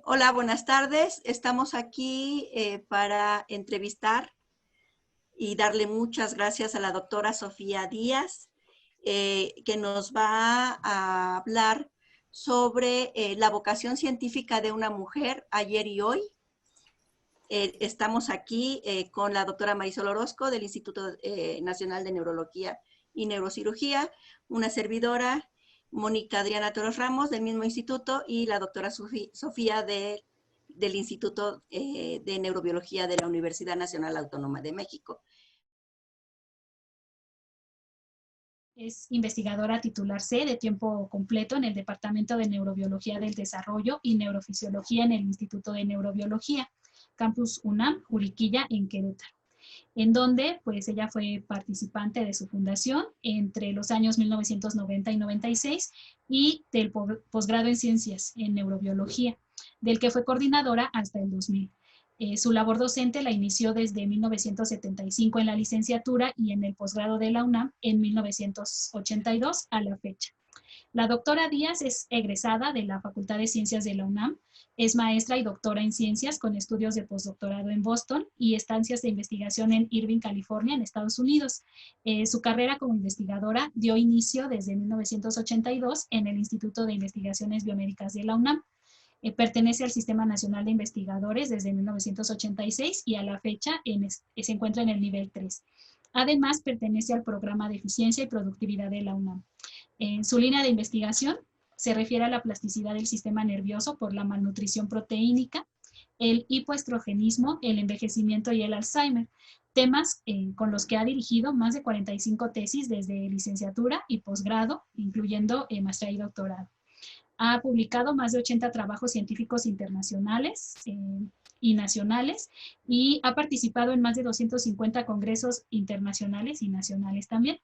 Hola, buenas tardes. Estamos aquí para entrevistar y darle muchas gracias a la doctora Sofía Díaz, que nos va a hablar sobre la vocación científica de una mujer ayer y hoy. Estamos aquí con la doctora Marisol Orozco del Instituto Nacional de Neurología y Neurocirugía, una servidora, Mónica Adriana Toros Ramos, del mismo instituto, y la doctora Sofía del Instituto de Neurobiología de la Universidad Nacional Autónoma de México. Es investigadora titular C de tiempo completo en el Departamento de Neurobiología del Desarrollo y Neurofisiología en el Instituto de Neurobiología, Campus UNAM, Juriquilla, en Querétaro, en donde pues ella fue participante de su fundación entre los años 1990 y 96 y del posgrado en Ciencias en Neurobiología, del que fue coordinadora hasta el 2000. Su labor docente la inició desde 1975 en la licenciatura y en el posgrado de la UNAM en 1982 a la fecha. La doctora Díaz es egresada de la Facultad de Ciencias de la UNAM, es maestra y doctora en ciencias con estudios de postdoctorado en Boston y estancias de investigación en Irvine, California, en Estados Unidos. Su carrera como investigadora dio inicio desde 1982 en el Instituto de Investigaciones Biomédicas de la UNAM. Pertenece al Sistema Nacional de Investigadores desde 1986 y a la fecha se encuentra en el nivel 3. Además, pertenece al Programa de Eficiencia y Productividad de la UNAM. En su línea de investigación se refiere a la plasticidad del sistema nervioso por la malnutrición proteínica, el hipoestrogenismo, el envejecimiento y el Alzheimer, temas con los que ha dirigido más de 45 tesis desde licenciatura y posgrado, incluyendo maestría y doctorado. Ha publicado más de 80 trabajos científicos internacionales y nacionales y ha participado en más de 250 congresos internacionales y nacionales también.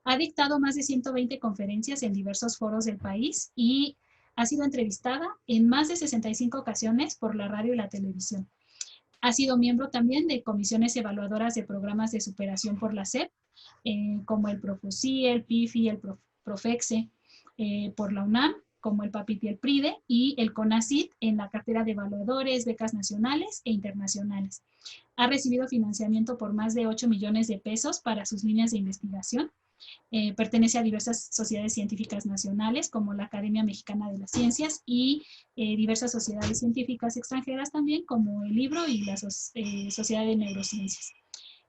Ha dictado más de 120 conferencias en diversos foros del país y ha sido entrevistada en más de 65 ocasiones por la radio y la televisión. Ha sido miembro también de comisiones evaluadoras de programas de superación por la SEP, como el Profusí, el PIFI, el Profexe, por la UNAM, como el PAPIT y el PRIDE, y el CONACYT en la cartera de evaluadores, becas nacionales e internacionales. Ha recibido financiamiento por más de 8 millones de pesos para sus líneas de investigación. Pertenece a diversas sociedades científicas nacionales, como la Academia Mexicana de las Ciencias y diversas sociedades científicas extranjeras también, como el Libro y la Sociedad de Neurociencias.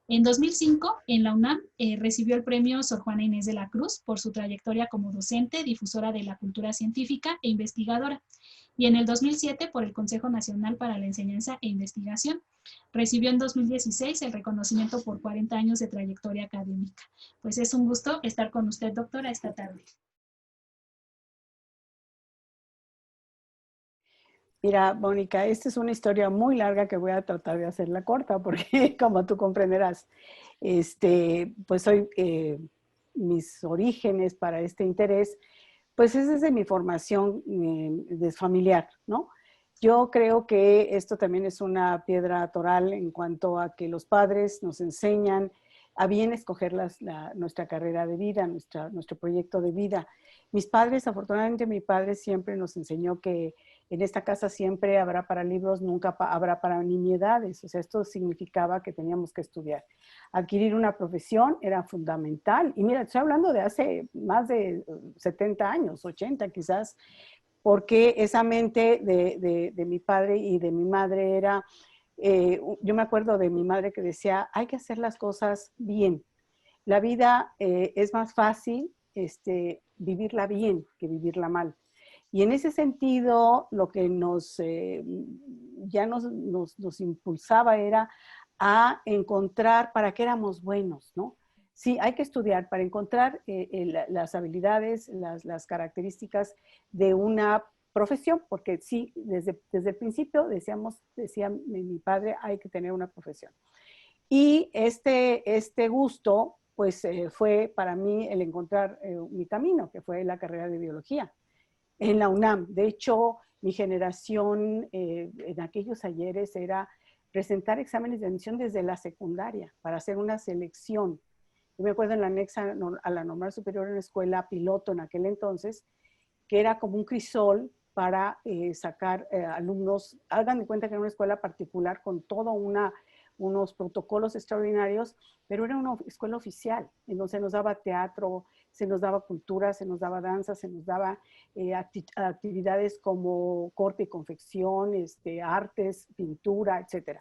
En 2005, en la UNAM, recibió el premio Sor Juana Inés de la Cruz por su trayectoria como docente, difusora de la cultura científica e investigadora. Y en el 2007 por el Consejo Nacional para la Enseñanza e Investigación. Recibió en 2016 el reconocimiento por 40 años de trayectoria académica. Pues es un gusto estar con usted, doctora, esta tarde. Mira, Mónica, esta es una historia muy larga que voy a tratar de hacerla corta porque, como tú comprenderás, pues soy, mis orígenes para este interés, pues es desde mi formación familiar, ¿no? Yo creo que esto también es una piedra toral en cuanto a que los padres nos enseñan a bien escoger nuestra carrera de vida, nuestro proyecto de vida. Mis padres, afortunadamente mi padre siempre nos enseñó que en esta casa siempre habrá para libros, nunca habrá para nimiedades. O sea, esto significaba que teníamos que estudiar. Adquirir una profesión era fundamental. Y mira, estoy hablando de hace más de 70 años, 80 quizás, porque esa mente de mi padre y de mi madre era, yo me acuerdo de mi madre que decía, hay que hacer las cosas bien. La vida es más fácil vivirla bien que vivirla mal. Y en ese sentido, lo que nos impulsaba era a encontrar para qué éramos buenos, ¿no? Sí, hay que estudiar para encontrar las habilidades, las características de una profesión, porque sí, desde el principio decía mi padre, hay que tener una profesión. Y este gusto, pues fue para mí el encontrar mi camino, que fue la carrera de biología en la UNAM. De hecho, mi generación en aquellos ayeres era presentar exámenes de admisión desde la secundaria para hacer una selección. Yo me acuerdo en la anexa a la normal superior en la escuela piloto en aquel entonces, que era como un crisol para sacar alumnos. Hagan de cuenta que era una escuela particular con toda unos protocolos extraordinarios, pero era una escuela oficial, en donde se nos daba teatro, se nos daba cultura, se nos daba danza, se nos daba actividades como corte y confección, artes, pintura, etc.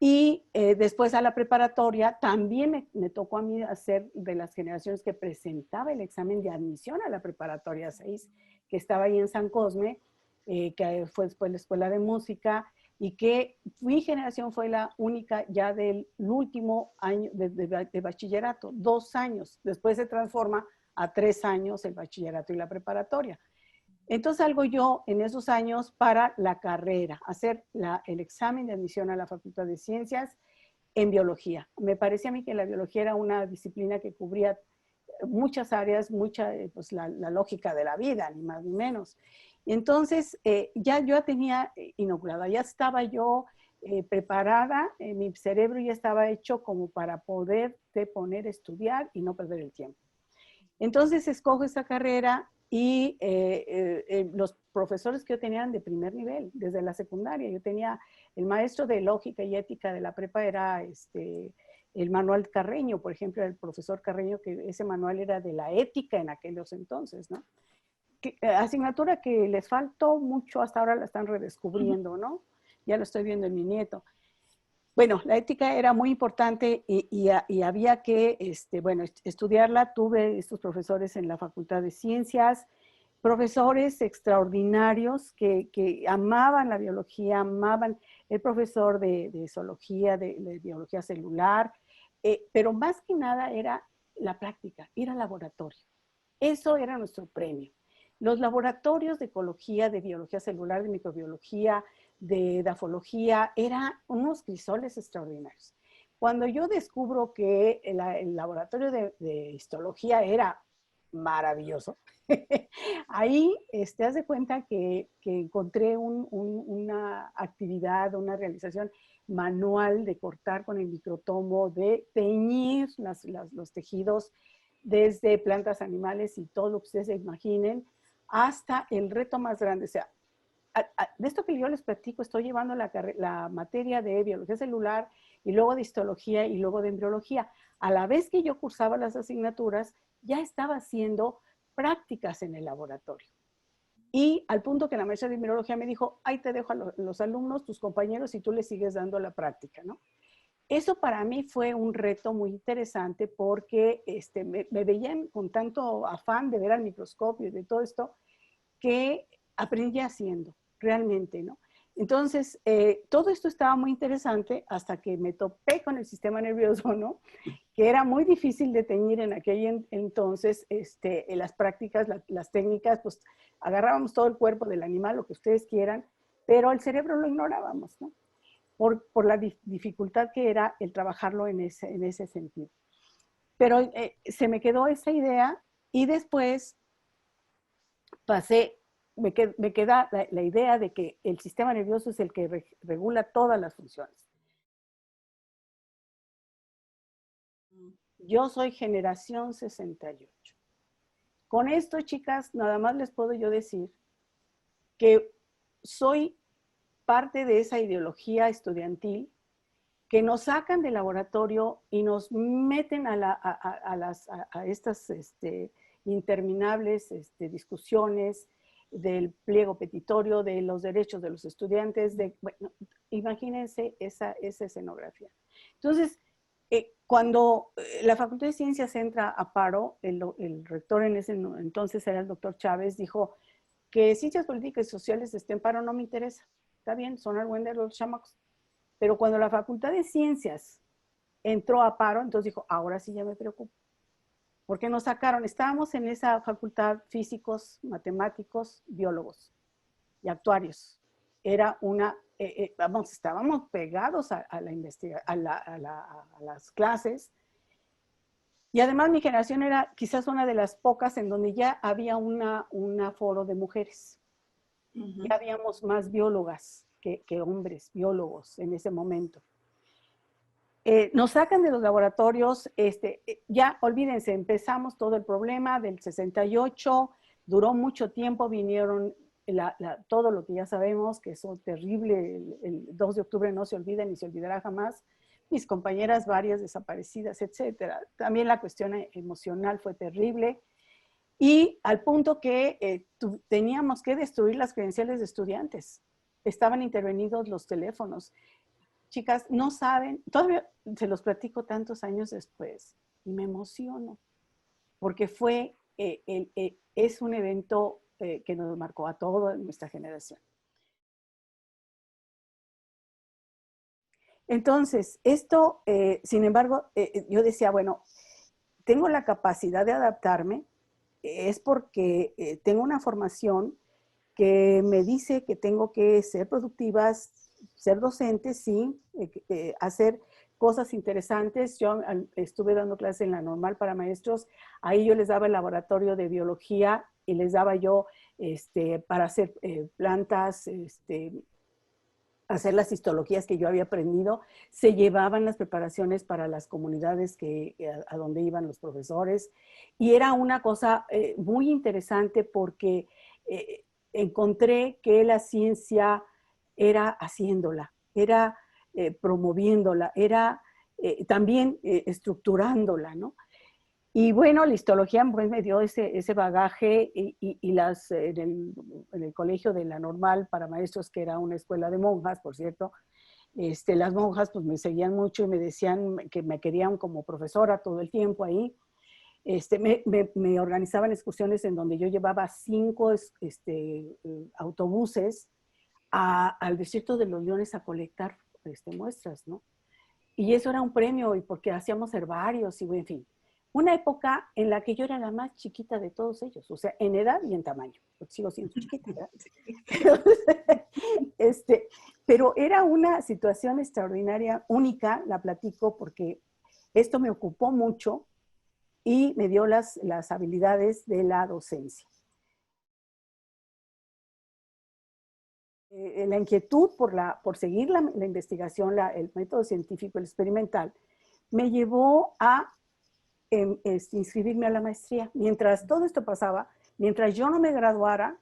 Y después a la preparatoria también me tocó a mí hacer de las generaciones que presentaba el examen de admisión a la preparatoria 6, que estaba ahí en San Cosme, que fue después la escuela de música, y que mi generación fue la única ya del último año de bachillerato, 2 años. Después se transforma a 3 años el bachillerato y la preparatoria. Entonces salgo yo en esos años para la carrera, hacer el examen de admisión a la Facultad de Ciencias en biología. Me parecía a mí que la biología era una disciplina que cubría muchas áreas, pues la lógica de la vida, ni más ni menos. Entonces, ya yo tenía inoculada, ya estaba yo preparada, mi cerebro ya estaba hecho como para poderte poner a estudiar y no perder el tiempo. Entonces, escojo esta carrera y los profesores que yo tenía eran de primer nivel, desde la secundaria. Yo tenía el maestro de lógica y ética de la prepa, era el Manuel Carreño, por ejemplo, el profesor Carreño, que ese manual era de la ética en aquellos entonces, ¿no? Asignatura que les faltó mucho, hasta ahora la están redescubriendo, ¿no? Ya lo estoy viendo en mi nieto. Bueno, la ética era muy importante y había que, bueno, estudiarla. Tuve estos profesores en la Facultad de Ciencias, profesores extraordinarios que amaban la biología, amaban el profesor de zoología, de biología celular, pero más que nada era la práctica, ir al laboratorio. Eso era nuestro premio. Los laboratorios de ecología, de biología celular, de microbiología, de edafología, eran unos crisoles extraordinarios. Cuando yo descubro que el laboratorio de histología era maravilloso, ahí haz de cuenta que encontré una actividad, una realización manual de cortar con el microtomo, de teñir los tejidos desde plantas, animales y todo lo que ustedes se imaginen, hasta el reto más grande. O sea, de esto que yo les platico, estoy llevando la materia de biología celular y luego de histología y luego de embriología. A la vez que yo cursaba las asignaturas, ya estaba haciendo prácticas en el laboratorio. Y al punto que la maestra de embriología me dijo, ahí te dejo a los alumnos, tus compañeros, y tú les sigues dando la práctica, ¿no? Eso para mí fue un reto muy interesante porque me veían con tanto afán de ver al microscopio y de todo esto que aprendí haciendo, realmente, ¿no? Entonces, todo esto estaba muy interesante hasta que me topé con el sistema nervioso, ¿no? Que era muy difícil de teñir en aquel entonces, en las prácticas, las técnicas, pues agarrábamos todo el cuerpo del animal, lo que ustedes quieran, pero el cerebro lo ignorábamos, ¿no? Por la dificultad que era el trabajarlo en ese sentido. Pero se me quedó esa idea y después me queda la idea de que el sistema nervioso es el que regula todas las funciones. Yo soy generación 68. Con esto, chicas, nada más les puedo yo decir que soy parte de esa ideología estudiantil que nos sacan del laboratorio y nos meten a estas interminables discusiones del pliego petitorio, de los derechos de los estudiantes, bueno, imagínense esa escenografía. Entonces, cuando la Facultad de Ciencias entra a paro, el rector en ese entonces era el doctor Chávez, dijo que Ciencias Políticas y Sociales esté en paro no me interesa. Está bien, son argüenderos los chamacos. Pero cuando la Facultad de Ciencias entró a paro, entonces dijo, ahora sí ya me preocupo. Porque nos sacaron, estábamos en esa facultad físicos, matemáticos, biólogos y actuarios. Era una, estábamos pegados a las clases. Y además mi generación era quizás una de las pocas en donde ya había un aforo de mujeres. Uh-huh. Ya habíamos más biólogas que hombres, biólogos en ese momento. Nos sacan de los laboratorios, ya olvídense, empezamos todo el problema del 68, duró mucho tiempo, vinieron todo lo que ya sabemos, que es terrible, el 2 de octubre no se olvida ni se olvidará jamás, mis compañeras varias desaparecidas, etcétera. También la cuestión emocional fue terrible, y al punto que teníamos que destruir las credenciales de estudiantes. Estaban intervenidos los teléfonos. Chicas, no saben, todavía se los platico tantos años después y me emociono, porque es un evento que nos marcó a toda nuestra generación. Entonces, esto, sin embargo, yo decía, bueno, tengo la capacidad de adaptarme, es porque tengo una formación que me dice que tengo que ser productivas, ser docente, sí, hacer cosas interesantes. Yo estuve dando clases en la normal para maestros, ahí yo les daba el laboratorio de biología y les daba yo para hacer plantas, hacer las histologías que yo había aprendido, se llevaban las preparaciones para las comunidades a donde iban los profesores, y era una cosa muy interesante porque encontré que la ciencia era haciéndola, era promoviéndola, era también estructurándola, ¿no? Y bueno, la histología pues, me dio ese bagaje en el colegio de la normal para maestros, que era una escuela de monjas, por cierto, las monjas pues me seguían mucho y me decían que me querían como profesora todo el tiempo ahí. Me organizaban excursiones en donde yo llevaba 5 autobuses al desierto de los Leones a colectar muestras, ¿no? Y eso era un premio, y porque hacíamos herbarios y en fin. Una época en la que yo era la más chiquita de todos ellos, o sea, en edad y en tamaño, porque sigo siendo chiquita, ¿verdad? Pero era una situación extraordinaria, única, la platico porque esto me ocupó mucho y me dio las habilidades de la docencia. La inquietud por seguir la investigación, el método científico, el experimental, me llevó a inscribirme a la maestría. Mientras todo esto pasaba, mientras yo no me graduara,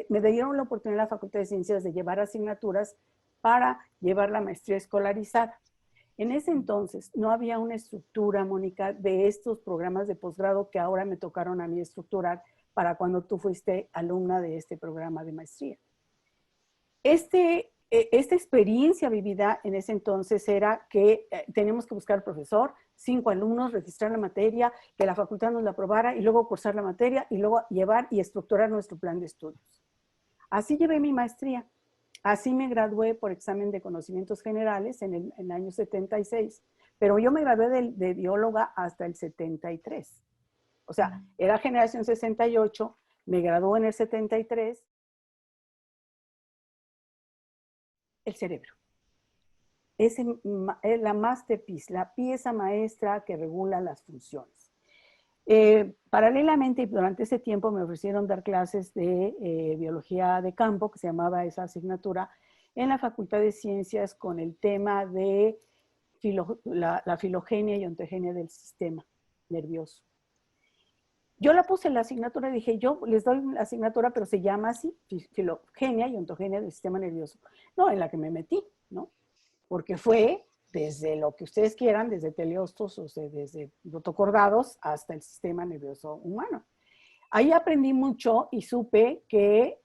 me dieron la oportunidad en la Facultad de Ciencias de llevar asignaturas para llevar la maestría escolarizada. En ese entonces no había una estructura, Mónica, de estos programas de posgrado que ahora me tocaron a mí estructurar para cuando tú fuiste alumna de este programa de maestría. Esta experiencia vivida en ese entonces era que teníamos que buscar al profesor, 5 alumnos, registrar la materia, que la facultad nos la aprobara y luego cursar la materia y luego llevar y estructurar nuestro plan de estudios. Así llevé mi maestría. Así me gradué por examen de conocimientos generales en el año 76, pero yo me gradué de bióloga hasta el 73. O sea, era generación 68, me gradué en el 73. El cerebro. Es la masterpiece, la pieza maestra que regula las funciones. Paralelamente, durante ese tiempo me ofrecieron dar clases de biología de campo, que se llamaba esa asignatura, en la Facultad de Ciencias con el tema de la filogenia y ontogenia del sistema nervioso. Yo la puse en la asignatura y dije, yo les doy la asignatura, pero se llama así, filogenia y ontogenia del sistema nervioso. No, en la que me metí, ¿no? Porque fue desde lo que ustedes quieran, desde teleostos, o sea, desde rotocordados hasta el sistema nervioso humano. Ahí aprendí mucho y supe que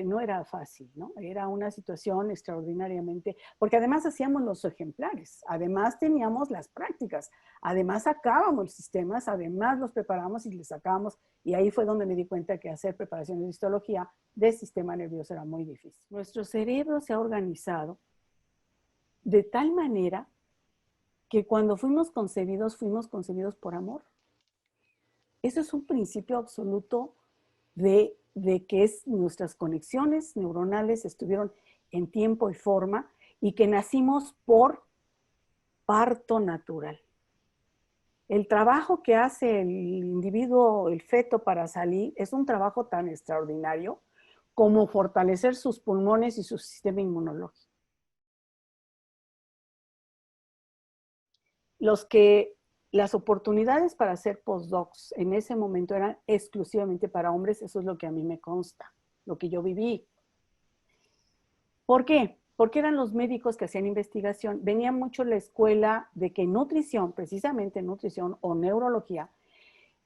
no era fácil, ¿no? Era una situación extraordinariamente, porque además hacíamos los ejemplares, además teníamos las prácticas, además sacábamos los sistemas, además los preparábamos y les sacábamos, y ahí fue donde me di cuenta que hacer preparaciones de histología del sistema nervioso era muy difícil. Nuestro cerebro se ha organizado de tal manera que cuando fuimos concebidos por amor. Eso es un principio absoluto de que nuestras conexiones neuronales estuvieron en tiempo y forma y que nacimos por parto natural. El trabajo que hace el individuo, el feto, para salir es un trabajo tan extraordinario como fortalecer sus pulmones y su sistema inmunológico. Las oportunidades para hacer postdocs en ese momento eran exclusivamente para hombres, eso es lo que a mí me consta, lo que yo viví. ¿Por qué? Porque eran los médicos que hacían investigación. Venía mucho la escuela de que nutrición, precisamente nutrición o neurología,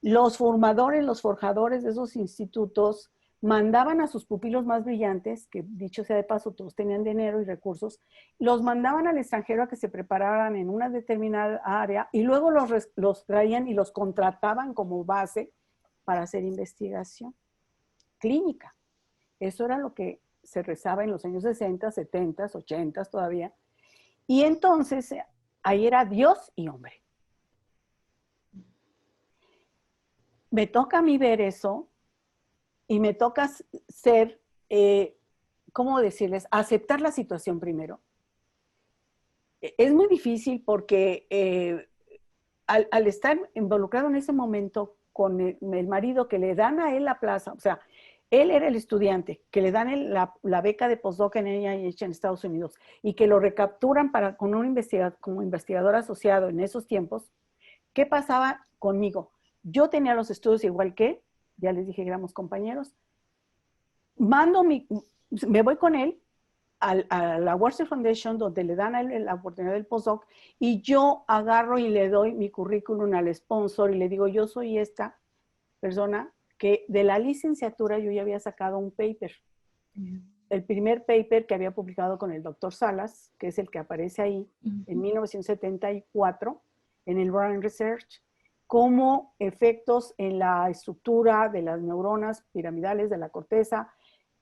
los formadores, los forjadores de esos institutos mandaban a sus pupilos más brillantes, que dicho sea de paso, todos tenían dinero y recursos, los mandaban al extranjero a que se prepararan en una determinada área y luego los traían y los contrataban como base para hacer investigación clínica. Eso era lo que se rezaba en los años 60, 70, 80 todavía. Y entonces ahí era Dios y hombre. Me toca a mí ver eso y me toca ser, ¿cómo decirles? Aceptar la situación primero. Es muy difícil porque al estar involucrado en ese momento con el marido que le dan a él la plaza, o sea, él era el estudiante, que le dan la beca de postdoc en NIH en Estados Unidos y que lo recapturan con como investigador asociado en esos tiempos. ¿Qué pasaba conmigo? Yo tenía los estudios igual que él, ya les dije que éramos compañeros. Me voy con él a la Worcester Foundation, donde le dan a él la oportunidad del postdoc, y yo agarro y le doy mi currículum al sponsor y le digo, yo soy esta persona que de la licenciatura yo ya había sacado un paper. El primer paper que había publicado con el doctor Salas, que es el que aparece ahí, en 1974, en el Brain Research, como efectos en la estructura de las neuronas piramidales de la corteza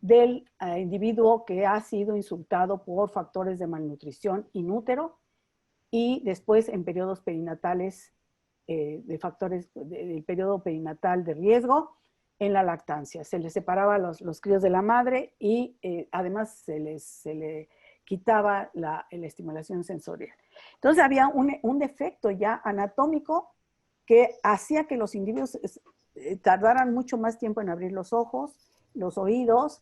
del individuo que ha sido insultado por factores de malnutrición in útero y después en periodos perinatales, de factores del periodo perinatal de riesgo en la lactancia. Se les separaba los críos de la madre y además se le quitaba la estimulación sensorial. Entonces había un defecto ya anatómico que hacía que los individuos tardaran mucho más tiempo en abrir los ojos, los oídos,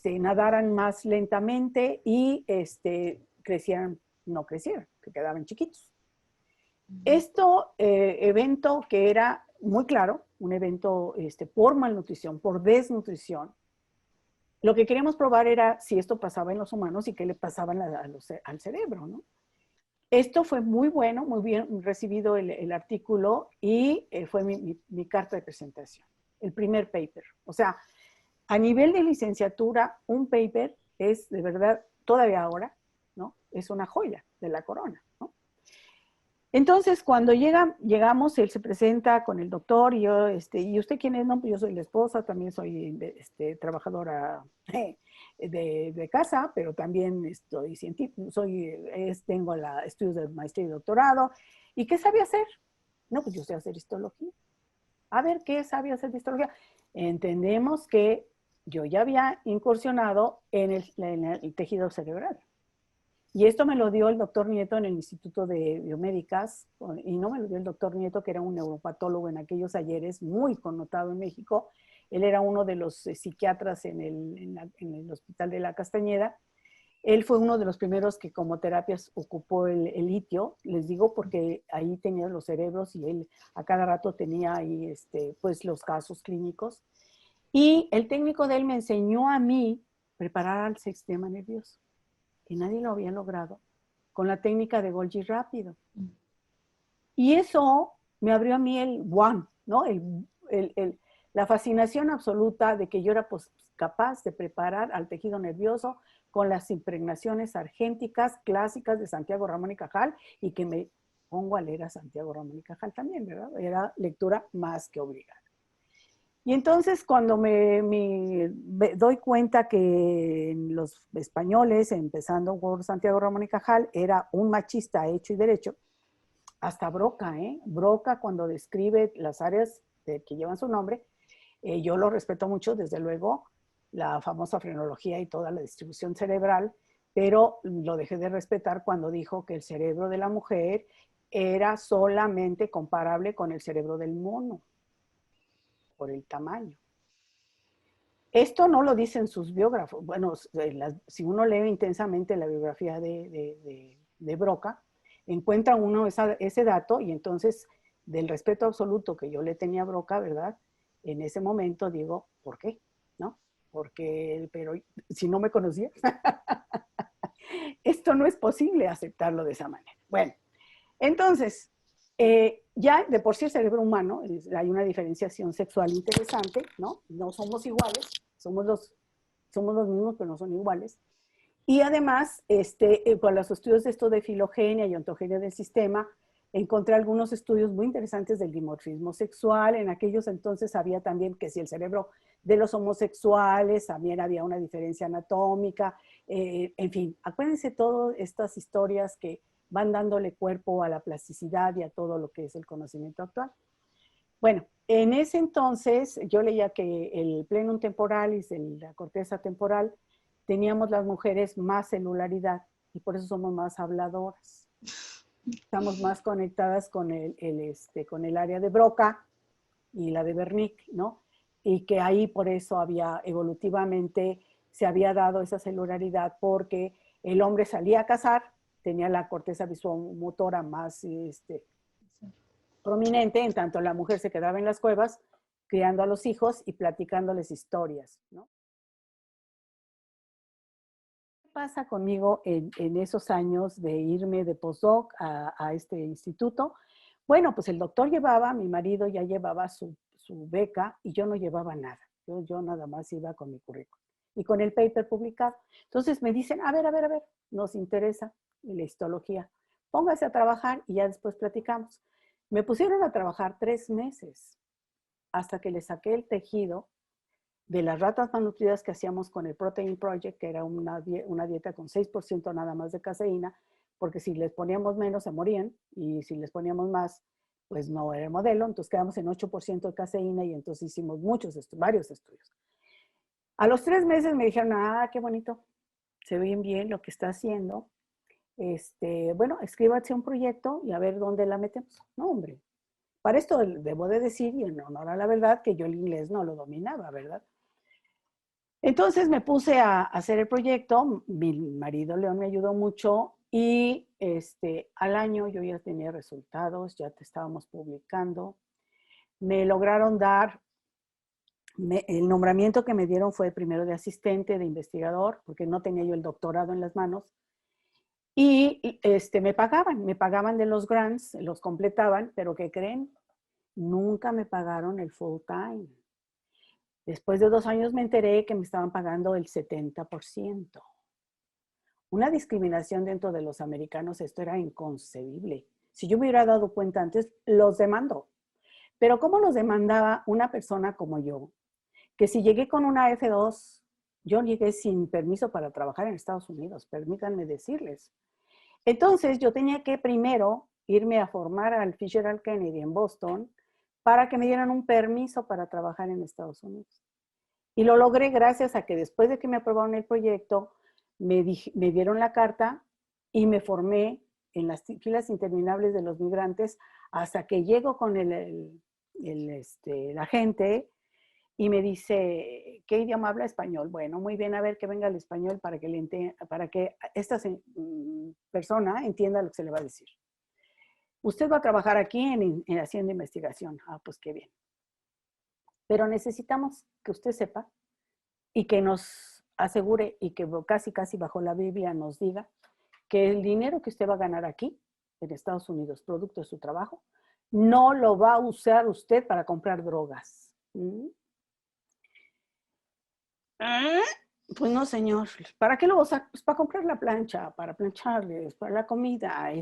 nadaran más lentamente y no crecieran, que quedaban chiquitos. Evento que era muy claro, un evento por malnutrición, por desnutrición, lo que queríamos probar era si esto pasaba en los humanos y qué le pasaba al cerebro, ¿no? Esto fue muy bueno, muy bien recibido el artículo y fue mi carta de presentación, el primer paper. O sea, a nivel de licenciatura, un paper es de verdad, todavía ahora, ¿no? Es una joya de la corona, ¿no? Entonces, cuando llegamos, él se presenta con el doctor y yo, ¿y usted quién es? No, pues yo soy la esposa, también soy trabajadora de casa, pero también estoy científico, tengo estudios de maestría y doctorado. ¿Y qué sabe hacer? No, pues yo sé hacer histología. A ver, ¿qué sabe hacer de histología? Entendemos que yo ya había incursionado en el tejido cerebral. Y esto me lo dio el doctor Nieto en el Instituto de Biomédicas, y no me lo dio el doctor Nieto, que era un neuropatólogo en aquellos ayeres, muy connotado en México. Él era uno de los psiquiatras en el Hospital de la Castañeda. Él fue uno de los primeros que como terapias ocupó el litio, les digo, porque ahí tenía los cerebros y él a cada rato tenía ahí pues los casos clínicos. Y el técnico de él me enseñó a mí preparar al sistema nervioso, que nadie lo había logrado, con la técnica de Golgi rápido. Y eso me abrió a mí el one, ¿no? La fascinación absoluta de que yo era pues, capaz de preparar al tejido nervioso con las impregnaciones argénticas clásicas de Santiago Ramón y Cajal, y que me pongo a leer a Santiago Ramón y Cajal también, ¿verdad? Era lectura más que obligada. Y entonces cuando me doy cuenta que los españoles, empezando por Santiago Ramón y Cajal, era un machista hecho y derecho, hasta Broca, Broca cuando describe las áreas que llevan su nombre, yo lo respeto mucho, desde luego, la famosa frenología y toda la distribución cerebral, pero lo dejé de respetar cuando dijo que el cerebro de la mujer era solamente comparable con el cerebro del mono, por el tamaño. Esto no lo dicen sus biógrafos. Bueno, si uno lee intensamente la biografía de Broca, encuentra uno ese dato y entonces del respeto absoluto que yo le tenía a Broca, ¿verdad? En ese momento digo, ¿por qué? ¿No? pero si no me conocía, esto no es posible aceptarlo de esa manera. Bueno, entonces, ya de por sí el cerebro humano, hay una diferenciación sexual interesante, ¿no? No somos iguales, somos los mismos, pero no son iguales. Y además, con los estudios de esto de filogenia y ontogenia del sistema, encontré algunos estudios muy interesantes del dimorfismo sexual. En aquellos entonces había también que si el cerebro de los homosexuales, también había una diferencia anatómica. En fin, acuérdense todas estas historias que van dándole cuerpo a la plasticidad y a todo lo que es el conocimiento actual. Bueno, en ese entonces yo leía que el plenum temporalis, la corteza temporal, teníamos las mujeres más celularidad y por eso somos más habladoras. Estamos más conectadas con el área de Broca y la de Wernicke, ¿no? Y que ahí por eso evolutivamente se había dado esa celularidad porque el hombre salía a cazar, tenía la corteza visuomotora más prominente, en tanto la mujer se quedaba en las cuevas criando a los hijos y platicándoles historias, ¿no? ¿Qué pasa conmigo en esos años de irme de postdoc a este instituto? Bueno, pues el doctor mi marido ya llevaba su beca y yo no llevaba nada. Yo nada más iba con mi currículum y con el paper publicado. Entonces me dicen, a ver, nos interesa la histología. Póngase a trabajar y ya después platicamos. Me pusieron a trabajar 3 meses hasta que le saqué el tejido de las ratas malnutridas que hacíamos con el Protein Project, que era una dieta con 6% nada más de caseína, porque si les poníamos menos se morían y si les poníamos más, pues no era el modelo. Entonces quedamos en 8% de caseína y entonces hicimos varios estudios. A los 3 meses me dijeron, qué bonito, se ve bien lo que está haciendo. Bueno, escríbase un proyecto y a ver dónde la metemos. No, hombre. Para esto debo de decir, y en honor a la verdad, que yo el inglés no lo dominaba, ¿verdad? Entonces me puse a hacer el proyecto, mi marido León me ayudó mucho y al año yo ya tenía resultados, ya te estábamos publicando. Me lograron dar, el nombramiento que me dieron fue primero de asistente, de investigador, porque no tenía yo el doctorado en las manos. Y me pagaban de los grants, los completaban, pero ¿qué creen? Nunca me pagaron el full time. Después de 2 años me enteré que me estaban pagando el 70%. Una discriminación dentro de los americanos, esto era inconcebible. Si yo me hubiera dado cuenta antes, los demando. Pero ¿cómo los demandaba una persona como yo? Que si llegué con una F2, yo llegué sin permiso para trabajar en Estados Unidos, permítanme decirles. Entonces yo tenía que primero irme a formar al Fitzgerald Kennedy en Boston para que me dieran un permiso para trabajar en Estados Unidos. Y lo logré gracias a que después de que me aprobaron el proyecto, me dieron la carta y me formé en las filas interminables de los migrantes hasta que llego con el agente y me dice, ¿qué idioma habla? Español. Bueno, muy bien, a ver que venga el español para que esta persona entienda lo que se le va a decir. Usted va a trabajar aquí haciendo investigación. Pues qué bien. Pero necesitamos que usted sepa y que nos asegure y que casi bajo la Biblia nos diga que el dinero que usted va a ganar aquí, en Estados Unidos, producto de su trabajo, no lo va a usar usted para comprar drogas. Pues no, señor. ¿Para qué lo vas a? Pues para comprar la plancha, para plancharles, para la comida,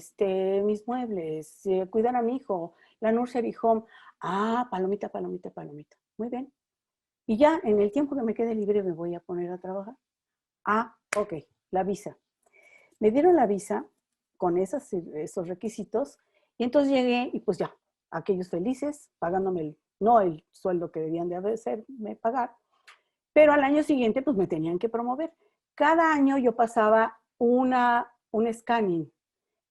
mis muebles, cuidar a mi hijo, la nursery home. Palomita. Muy bien. Y ya en el tiempo que me quede libre me voy a poner a trabajar. Ok, la visa. Me dieron la visa con esos requisitos y entonces llegué y pues ya, aquellos felices, pagándome no el sueldo que debían de hacerme pagar, pero al año siguiente pues me tenían que promover. Cada año yo pasaba un scanning.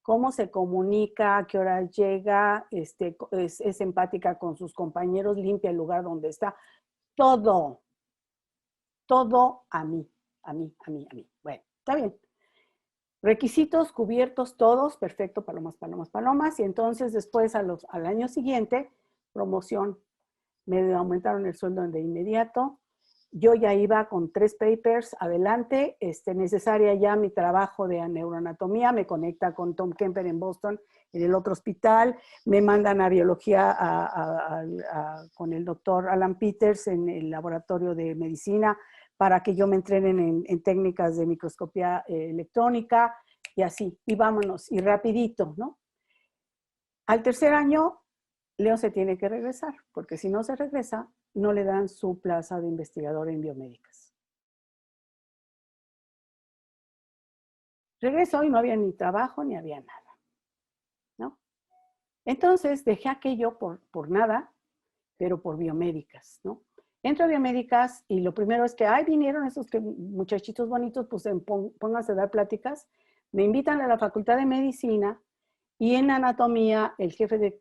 Cómo se comunica, a qué hora llega, es empática con sus compañeros, limpia el lugar donde está. Todo a mí. Bueno, está bien. Requisitos cubiertos todos, perfecto, palomas. Y entonces después al año siguiente, promoción. Me aumentaron el sueldo de inmediato. yo ya iba con 3 papers adelante, necesaria ya mi trabajo de neuroanatomía, me conecta con Tom Kemper en Boston, en el otro hospital, me mandan a biología con el doctor Alan Peters en el laboratorio de medicina para que yo me entrenen en técnicas de microscopía electrónica y así, y vámonos, y rapidito, ¿no? Al tercer año, Leo se tiene que regresar, porque si no se regresa, no le dan su plaza de investigador en biomédicas. Regresó y no había ni trabajo ni había nada, ¿no? Entonces dejé aquello por nada, pero por biomédicas, ¿no? Entro a biomédicas y lo primero es que, ay, vinieron esos muchachitos bonitos, pues pónganse a dar pláticas. Me invitan a la Facultad de Medicina y en anatomía el jefe del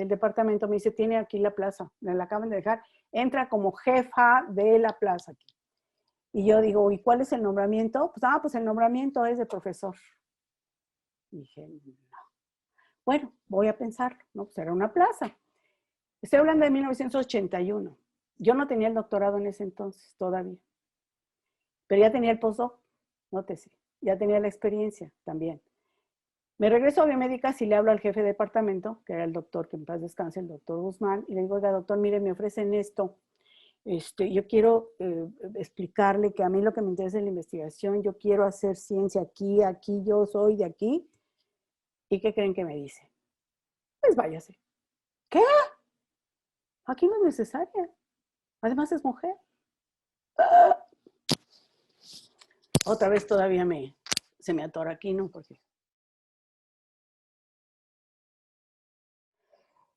departamento me dice, tiene aquí la plaza, me la acaban de dejar, entra como jefa de la plaza aquí. Y yo digo, ¿y cuál es el nombramiento? Pues el nombramiento es de profesor. Y dije, no. Bueno, voy a pensar, ¿no? Pues era una plaza. Estoy hablando de 1981. Yo no tenía el doctorado en ese entonces todavía. Pero ya tenía el postdoc, nótese. Ya tenía la experiencia también. Me regreso a biomédicas y le hablo al jefe de departamento, que era el doctor, que en paz descanse, el doctor Guzmán, y le digo, oiga, doctor, mire, me ofrecen esto. Yo quiero explicarle que a mí lo que me interesa es la investigación, yo quiero hacer ciencia aquí, yo soy de aquí. ¿Y qué creen que me dice? Pues váyase. ¿Qué? Aquí no es necesaria. Además es mujer. ¡Ah! Otra vez todavía se me atora aquí, ¿no? Porque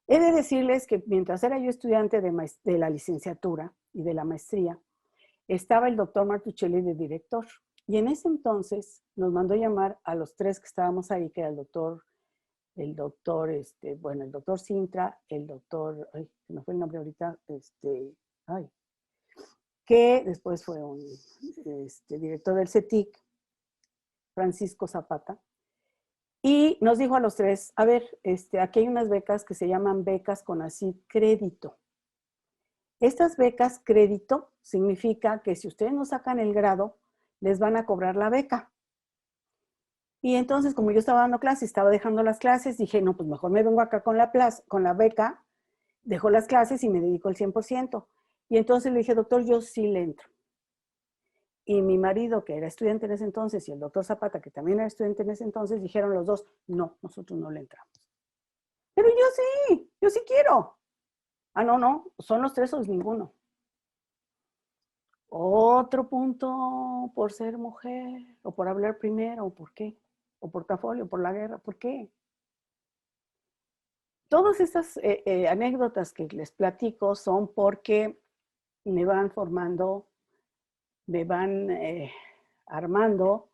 he de decirles que mientras era yo estudiante de la licenciatura y de la maestría, estaba el doctor Martuchelli de director. Y en ese entonces nos mandó llamar a los 3 que estábamos ahí, que era el doctor Sintra, el doctor, ay, se me fue el nombre ahorita, que después fue un director del CETIC, Francisco Zapata, y nos dijo a los 3, a ver, aquí hay unas becas que se llaman becas CONACYT Crédito. Estas becas crédito significa que si ustedes no sacan el grado, les van a cobrar la beca. Y entonces, como yo estaba dando clases, estaba dejando las clases, dije, no, pues mejor me vengo acá con la beca, dejo las clases y me dedico al 100%. Y entonces le dije, doctor, yo sí le entro. Y mi marido, que era estudiante en ese entonces, y el doctor Zapata, que también era estudiante en ese entonces, dijeron los dos, no, nosotros no le entramos. Pero yo sí quiero. Ah, no, son los 3 o es ninguno. Otro punto por ser mujer, o por hablar primero, o por qué, o portafolio, por la guerra, ¿por qué? Todas estas anécdotas que les platico son porque me van formando, me van armando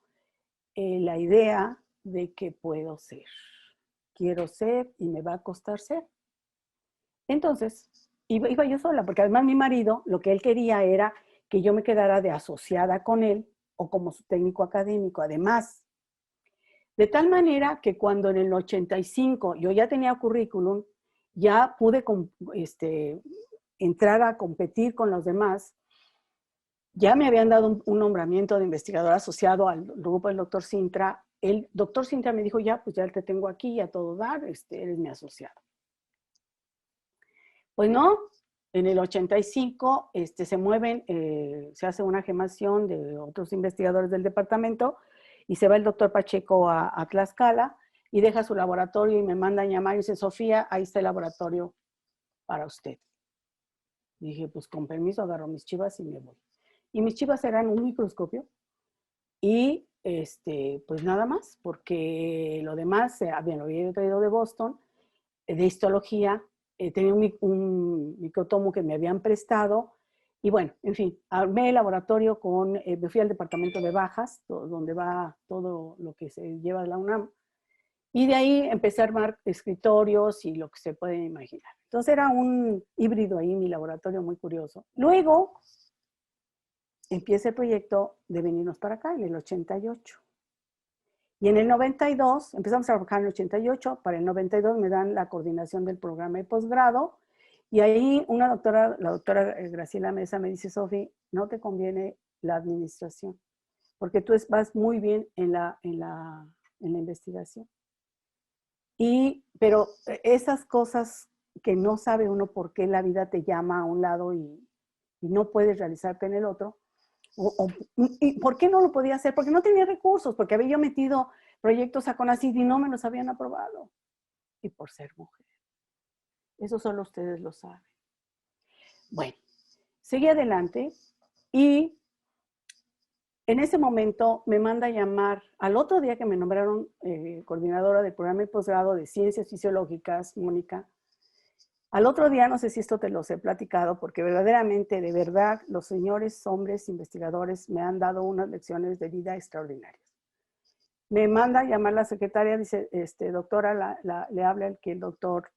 la idea de que puedo ser. Quiero ser y me va a costar ser. Entonces, iba yo sola, porque además mi marido, lo que él quería era que yo me quedara de asociada con él o como su técnico académico, además. De tal manera que cuando en el 85 yo ya tenía currículum, ya pude entrar a competir con los demás, ya me habían dado un nombramiento de investigador asociado al grupo del doctor Sintra. El doctor Sintra me dijo, ya, pues ya te tengo aquí, a todo dar, eres mi asociado. Pues no, en el 85 se mueven, se hace una gemación de otros investigadores del departamento y se va el doctor Pacheco a Tlaxcala y deja su laboratorio y me manda a llamar y dice, Sofía, ahí está el laboratorio para usted. Dije, pues con permiso, agarro mis chivas y me voy. Y mis chivas eran un microscopio y pues nada más, porque lo demás lo había traído de Boston, de histología, tenía un microtomo que me habían prestado y bueno, en fin, armé el laboratorio me fui al departamento de bajas, donde va todo lo que se lleva a la UNAM, y de ahí empecé a armar escritorios y lo que se puede imaginar. Entonces era un híbrido ahí, mi laboratorio muy curioso. Luego empieza el proyecto de venirnos para acá en el 88. Y en el 92, empezamos a trabajar en el 88, para el 92 me dan la coordinación del programa de posgrado Y ahí una doctora, la doctora Graciela Mesa me dice, Sofi, no te conviene la administración, porque tú vas muy bien en la investigación. Pero esas cosas que no sabe uno por qué la vida te llama a un lado y no puedes realizarte en el otro, ¿y por qué no lo podía hacer? Porque no tenía recursos, porque había yo metido proyectos a CONACYT y no me los habían aprobado. Y por ser mujer. Eso solo ustedes lo saben. Bueno, seguí adelante y en ese momento me manda a llamar, al otro día que me nombraron coordinadora del programa de posgrado de Ciencias Fisiológicas, Mónica, al otro día, no sé si esto te los he platicado, porque verdaderamente, de verdad, los señores hombres investigadores me han dado unas lecciones de vida extraordinarias. Me manda a llamar la secretaria, dice, doctora, le habla el doctor,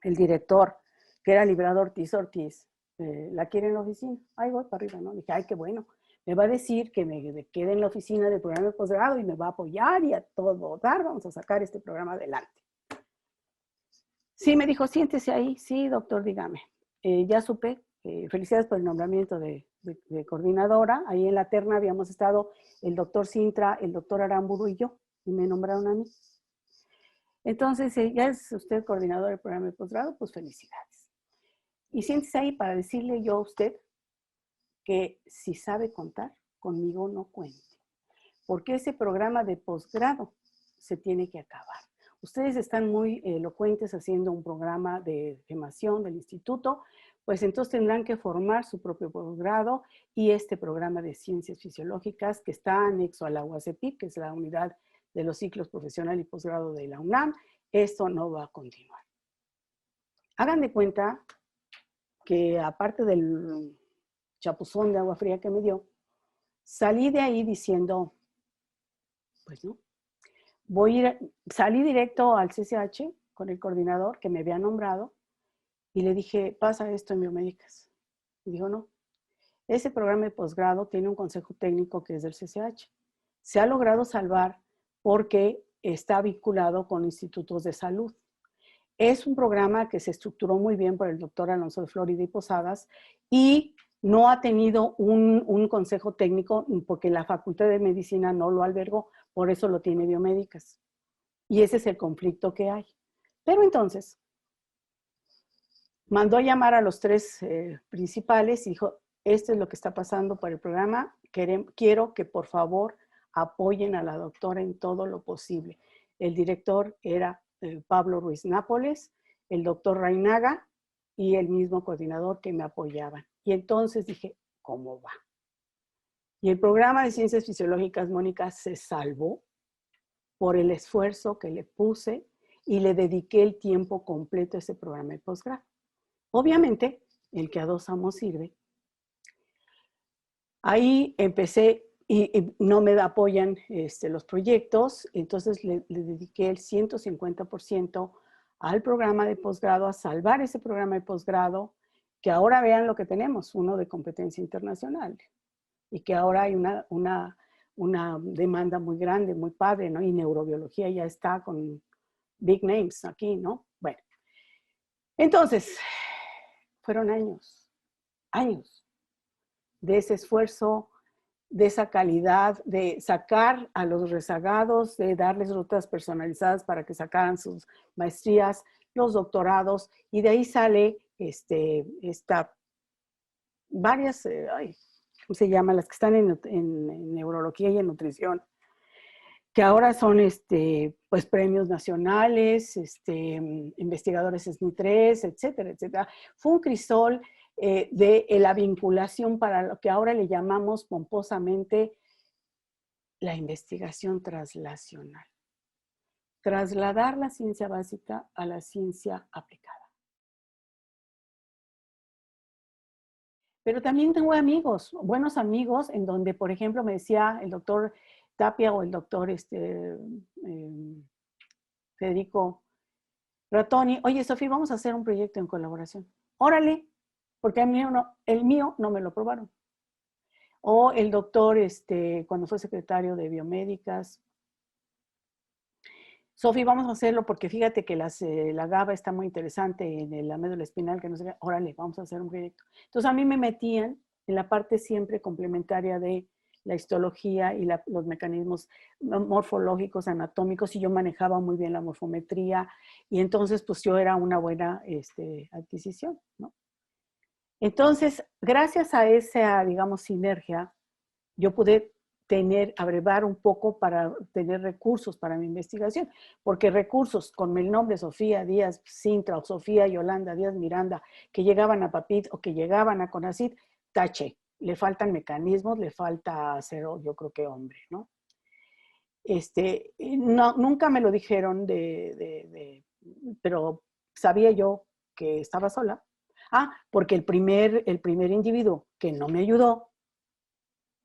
el director, que era Librador Ortiz, la quiere en la oficina. Ahí voy para arriba, ¿no? Dije, ay, qué bueno. Me va a decir que me quede en la oficina del programa de posgrado y me va a apoyar y a todo dar. Vamos a sacar este programa adelante. Sí, me dijo, siéntese ahí. Sí, doctor, dígame. Ya supe. Felicidades por el nombramiento de coordinadora. Ahí en la terna habíamos estado el doctor Sintra, el doctor Aramburu y yo. Y me nombraron a mí. Entonces, ya es usted coordinador del programa de posgrado, pues felicidades. Y siéntese ahí para decirle yo a usted que si sabe contar, conmigo no cuente. Porque ese programa de posgrado se tiene que acabar. Ustedes están muy elocuentes haciendo un programa de formación del instituto, pues entonces tendrán que formar su propio posgrado y este programa de ciencias fisiológicas que está anexo a la UACPI, que es la unidad de los ciclos profesional y posgrado de la UNAM, esto no va a continuar. Hagan de cuenta que aparte del chapuzón de agua fría que me dio, salí de ahí diciendo, pues no, salí directo al CCH con el coordinador que me había nombrado y le dije, pasa esto en biomédicas. Y dijo, no, ese programa de posgrado tiene un consejo técnico que es del CCH. Se ha logrado salvar porque está vinculado con institutos de salud. Es un programa que se estructuró muy bien por el doctor Alonso de Florida y Posadas y no ha tenido un consejo técnico porque la Facultad de Medicina no lo albergó, por eso lo tiene biomédicas. Y ese es el conflicto que hay. Pero entonces, mandó a llamar a los tres principales y dijo, esto es lo que está pasando por el programa, quiero que por favor apoyen a la doctora en todo lo posible. El director era Pablo Ruiz Nápoles, el doctor Reinaga y el mismo coordinador que me apoyaban. Y entonces dije, ¿cómo va? Y el programa de Ciencias Fisiológicas, Mónica, se salvó por el esfuerzo que le puse y le dediqué el tiempo completo a ese programa de posgrado. Obviamente, el que a dos amos sirve. Ahí empecé y no me apoyan los proyectos, entonces le dediqué el 150% al programa de posgrado, a salvar ese programa de posgrado, que ahora vean lo que tenemos, uno de competencia internacional, y que ahora hay una demanda muy grande, muy padre, ¿no? Y neurobiología ya está con big names aquí, ¿no? Bueno, entonces, fueron años de ese esfuerzo, de esa calidad, de sacar a los rezagados, de darles rutas personalizadas para que sacaran sus maestrías, los doctorados, y de ahí sale varias, ¿cómo se llama? Las que están en neurología y en nutrición, que ahora son pues premios nacionales, investigadores SNI3, etcétera, etcétera. Fue un crisol de la vinculación para lo que ahora le llamamos pomposamente la investigación translacional. Trasladar la ciencia básica a la ciencia aplicada. Pero también tengo amigos, buenos amigos, en donde, por ejemplo, me decía el doctor Tapia o el doctor Federico Ratoni, oye, Sofía, vamos a hacer un proyecto en colaboración. Órale, porque el mío no me lo aprobaron. O el doctor, cuando fue secretario de biomédicas, Sofi, vamos a hacerlo porque fíjate que la GABA está muy interesante en la médula espinal, que no sé qué. Órale, vamos a hacer un proyecto. Entonces a mí me metían en la parte siempre complementaria de la histología y los mecanismos morfológicos, anatómicos, y yo manejaba muy bien la morfometría, y entonces pues yo era una buena adquisición, ¿no? Entonces, gracias a esa, digamos, sinergia, yo pude abrevar un poco para tener recursos para mi investigación, porque recursos con el nombre Sofía Díaz Sintra o Sofía Yolanda Díaz Miranda, que llegaban a PAPIT o que llegaban a CONACYT, tache, le faltan mecanismos, le falta ser, yo creo que hombre, ¿no? No, nunca me lo dijeron pero sabía yo que estaba sola. Porque el primer individuo que no me ayudó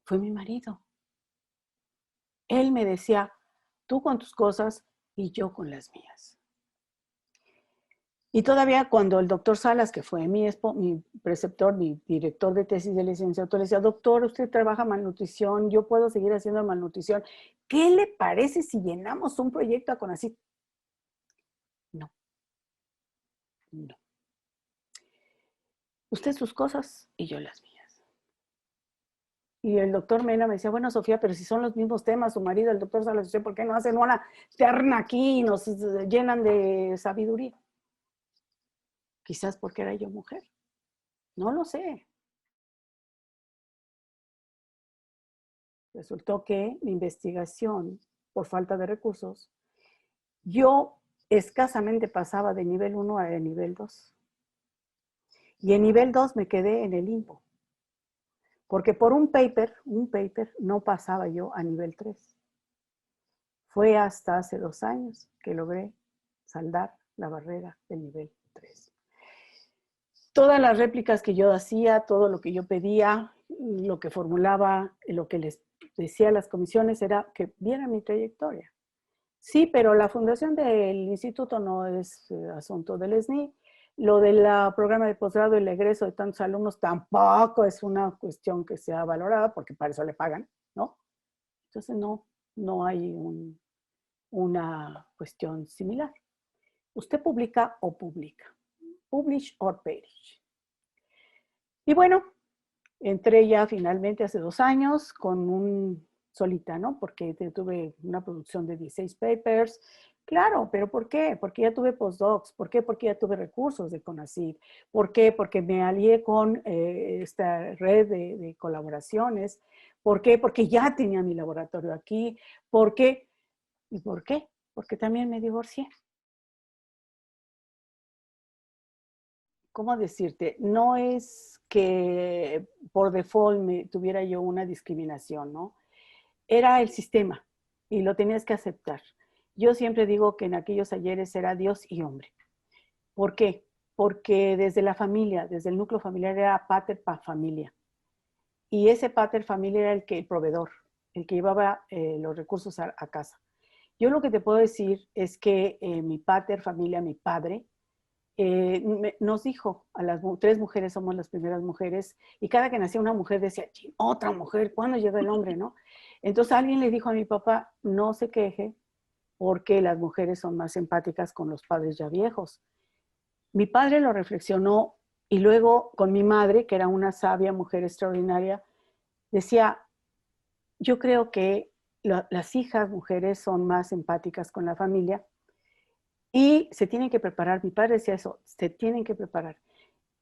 fue mi marido. Él me decía, tú con tus cosas y yo con las mías. Y todavía cuando el doctor Salas, que fue mi preceptor, mi director de tesis de licenciatura, le decía, doctor, usted trabaja malnutrición, yo puedo seguir haciendo malnutrición. ¿Qué le parece si llenamos un proyecto a CONACYT? No. Usted sus cosas y yo las mías. Y el doctor Mena me decía, bueno, Sofía, pero si son los mismos temas, su marido, el doctor Salas, ¿por qué no hacen una terna aquí y nos llenan de sabiduría? Quizás porque era yo mujer. No lo sé. Resultó que mi investigación, por falta de recursos, yo escasamente pasaba de nivel 1 a nivel 2. Y en nivel 2 me quedé en el limbo. Porque por un paper no pasaba yo a nivel 3. Fue hasta hace 2 años que logré saldar la barrera del nivel 3. Todas las réplicas que yo hacía, todo lo que yo pedía, lo que formulaba, lo que les decía a las comisiones era que vieran mi trayectoria. Sí, pero la fundación del instituto no es asunto del SNI. Lo del programa de posgrado y el egreso de tantos alumnos tampoco es una cuestión que sea valorada, porque para eso le pagan, ¿no? Entonces no hay una cuestión similar. Usted publica o publica. Publish or perish. Y bueno, entré ya finalmente hace 2 años con un solita, ¿no? Porque tuve una producción de 16 papers. Claro, pero ¿por qué? Porque ya tuve postdocs. ¿Por qué? Porque ya tuve recursos de CONACYT. ¿Por qué? Porque me alié con esta red de colaboraciones. ¿Por qué? Porque ya tenía mi laboratorio aquí. ¿Por qué? ¿Y por qué? Porque también me divorcié. ¿Cómo decirte? No es que por default tuviera yo una discriminación, ¿no? Era el sistema y lo tenías que aceptar. Yo siempre digo que en aquellos ayeres era Dios y hombre. ¿Por qué? Porque desde la familia, desde el núcleo familiar era pater pa familia. Y ese pater familia era el proveedor, el que llevaba los recursos a casa. Yo lo que te puedo decir es que mi pater familia, mi padre, nos dijo, a las 3 mujeres somos las primeras mujeres, y cada que nacía una mujer decía, otra mujer, ¿cuándo llega el hombre, no? Entonces alguien le dijo a mi papá, no se queje, porque las mujeres son más empáticas con los padres ya viejos. Mi padre lo reflexionó, y luego con mi madre, que era una sabia mujer extraordinaria, decía, yo creo que las hijas mujeres son más empáticas con la familia, y se tienen que preparar. Mi padre decía eso, se tienen que preparar.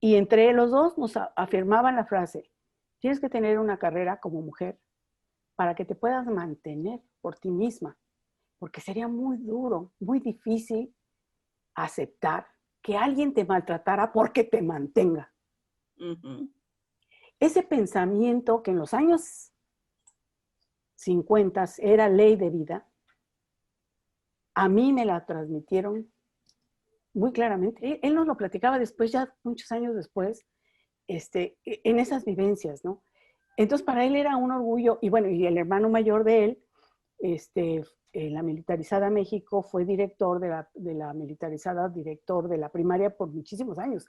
Y entre los dos nos afirmaban la frase, tienes que tener una carrera como mujer para que te puedas mantener por ti misma, porque sería muy duro, muy difícil aceptar que alguien te maltratara porque te mantenga. Uh-huh. Ese pensamiento que en los años 50 era ley de vida, a mí me la transmitieron muy claramente. Él nos lo platicaba después, ya muchos años después, en esas vivencias, ¿no? Entonces, para él era un orgullo, y bueno, y el hermano mayor de él, en la Militarizada México, fue director de la Militarizada, director de la primaria por muchísimos años.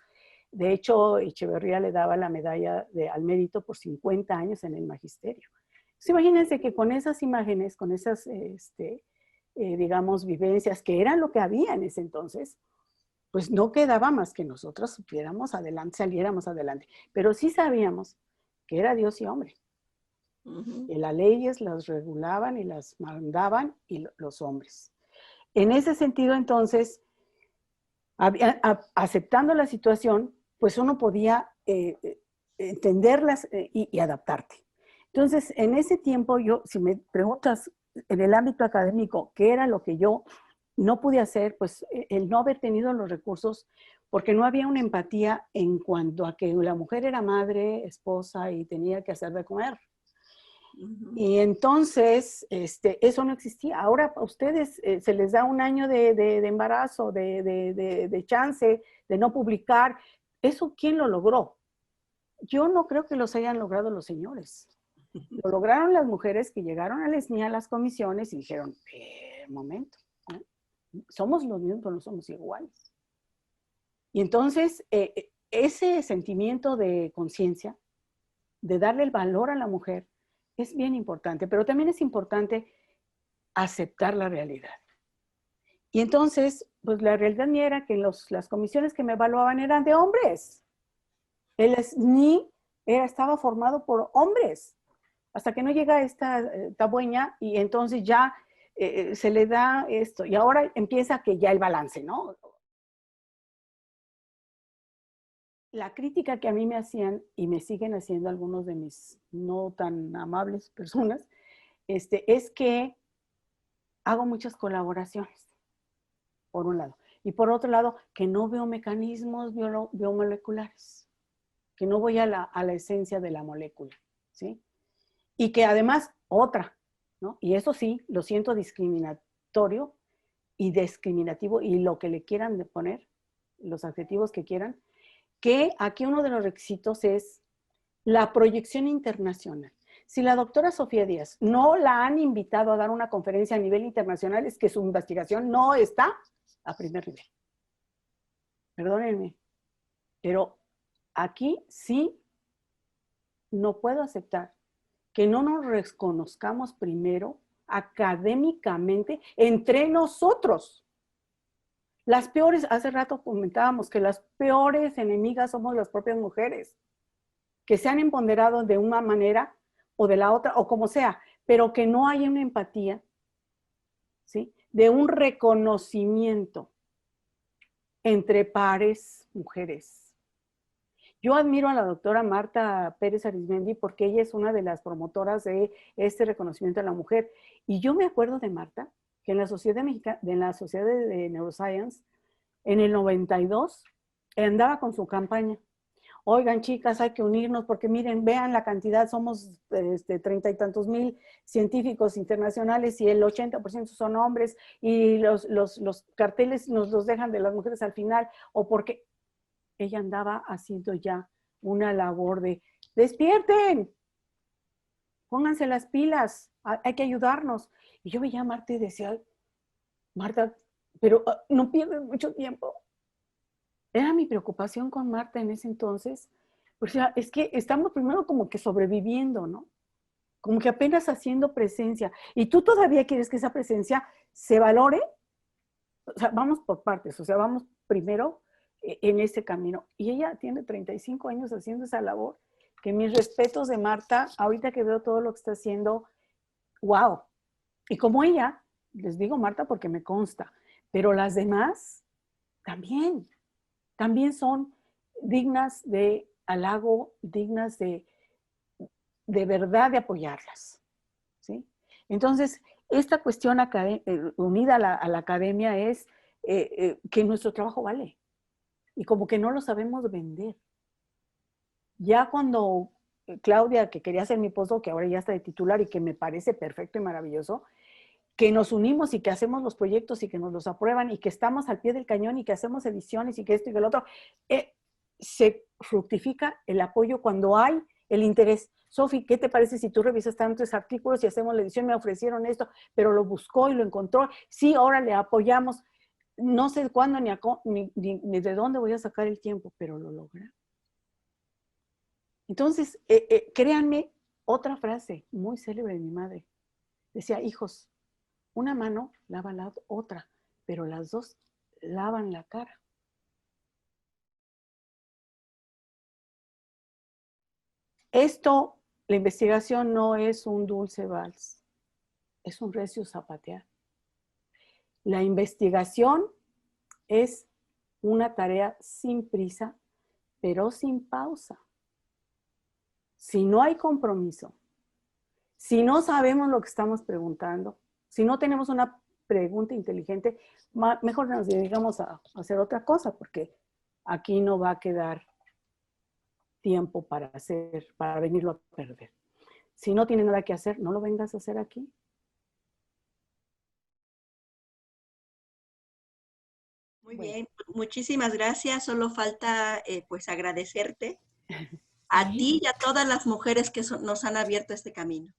De hecho, Echeverría le daba la medalla al mérito por 50 años en el magisterio. Entonces, imagínense que con esas imágenes, con esas digamos, vivencias, que eran lo que había en ese entonces, pues no quedaba más que nosotros supiéramos adelante, saliéramos adelante. Pero sí sabíamos que era Dios y hombre. Que las leyes las regulaban y las mandaban y los hombres. En ese sentido, entonces, aceptando la situación, pues uno podía entenderlas y adaptarte. Entonces, en ese tiempo, yo, si me preguntas en el ámbito académico, ¿qué era lo que yo no pude hacer? Pues el no haber tenido los recursos, porque no había una empatía en cuanto a que la mujer era madre, esposa y tenía que hacer de comer. Y entonces, eso no existía. Ahora a ustedes se les da un año de embarazo, de chance, de no publicar. ¿Eso quién lo logró? Yo no creo que los hayan logrado los señores. Lo lograron las mujeres que llegaron a ESNI, a las comisiones y dijeron, momento, ¿no? Somos los mismos, pero no somos iguales. Y entonces, ese sentimiento de conciencia, de darle el valor a la mujer, es bien importante, pero también es importante aceptar la realidad. Y entonces, pues la realidad mía era que las comisiones que me evaluaban eran de hombres. El SNI estaba formado por hombres, hasta que no llega esta tabueña y entonces ya se le da esto. Y ahora empieza que ya el balance, ¿no? La crítica que a mí me hacían y me siguen haciendo algunos de mis no tan amables personas, es que hago muchas colaboraciones, por un lado. Y por otro lado, que no veo mecanismos biomoleculares, que no voy a la esencia de la molécula, ¿sí? Y que además, otra, ¿no? Y eso sí, lo siento discriminatorio y discriminativo y lo que le quieran poner, los adjetivos que quieran, que aquí uno de los requisitos es la proyección internacional. Si la doctora Sofía Díaz no la han invitado a dar una conferencia a nivel internacional, es que su investigación no está a primer nivel. Perdónenme, pero aquí sí no puedo aceptar que no nos reconozcamos primero académicamente entre nosotros. Las peores, hace rato comentábamos que las peores enemigas somos las propias mujeres, que se han empoderado de una manera o de la otra, o como sea, pero que no hay una empatía, ¿sí? De un reconocimiento entre pares mujeres. Yo admiro a la doctora Marta Pérez Arizmendi porque ella es una de las promotoras de este reconocimiento a la mujer. Y yo me acuerdo de Marta, que en la Sociedad de Neuroscience, en el 92, andaba con su campaña. Oigan, chicas, hay que unirnos porque miren, vean la cantidad, somos 30 y tantos mil científicos internacionales y el 80% son hombres y los carteles nos los dejan de las mujeres al final, o porque ella andaba haciendo ya una labor de despierten, pónganse las pilas, hay que ayudarnos. Y yo veía a Marta y decía, Marta, pero no pierdes mucho tiempo. Era mi preocupación con Marta en ese entonces. O sea, es que estamos primero como que sobreviviendo, ¿no? Como que apenas haciendo presencia. Y tú todavía quieres que esa presencia se valore. O sea, vamos por partes. O sea, vamos primero en ese camino. Y ella tiene 35 años haciendo esa labor. Que mis respetos de Marta, ahorita que veo todo lo que está haciendo, wow. Y como ella, les digo Marta porque me consta, pero las demás también son dignas de halago, dignas de verdad de apoyarlas, ¿sí? Entonces, esta cuestión unida a la academia es que nuestro trabajo vale y como que no lo sabemos vender. Ya cuando Claudia, que quería hacer mi postdoc, que ahora ya está de titular y que me parece perfecto y maravilloso, que nos unimos y que hacemos los proyectos y que nos los aprueban y que estamos al pie del cañón y que hacemos ediciones y que esto y que lo otro, se fructifica el apoyo cuando hay el interés. Sofi, ¿qué te parece si tú revisas tantos artículos y hacemos la edición? Me ofrecieron esto, pero lo buscó y lo encontró. Sí, ahora le apoyamos. No sé cuándo ni de dónde voy a sacar el tiempo, pero lo logra. Entonces, créanme, otra frase muy célebre de mi madre. Decía, hijos, una mano lava la otra, pero las dos lavan la cara. Esto, la investigación no es un dulce vals, es un recio zapatear. La investigación es una tarea sin prisa, pero sin pausa. Si no hay compromiso, si no sabemos lo que estamos preguntando, si no tenemos una pregunta inteligente, mejor nos dedicamos a hacer otra cosa, porque aquí no va a quedar tiempo para venirlo a perder. Si no tiene nada que hacer, no lo vengas a hacer aquí. Muy bien, muchísimas gracias. Solo falta pues agradecerte a ti y a todas las mujeres que nos han abierto este camino.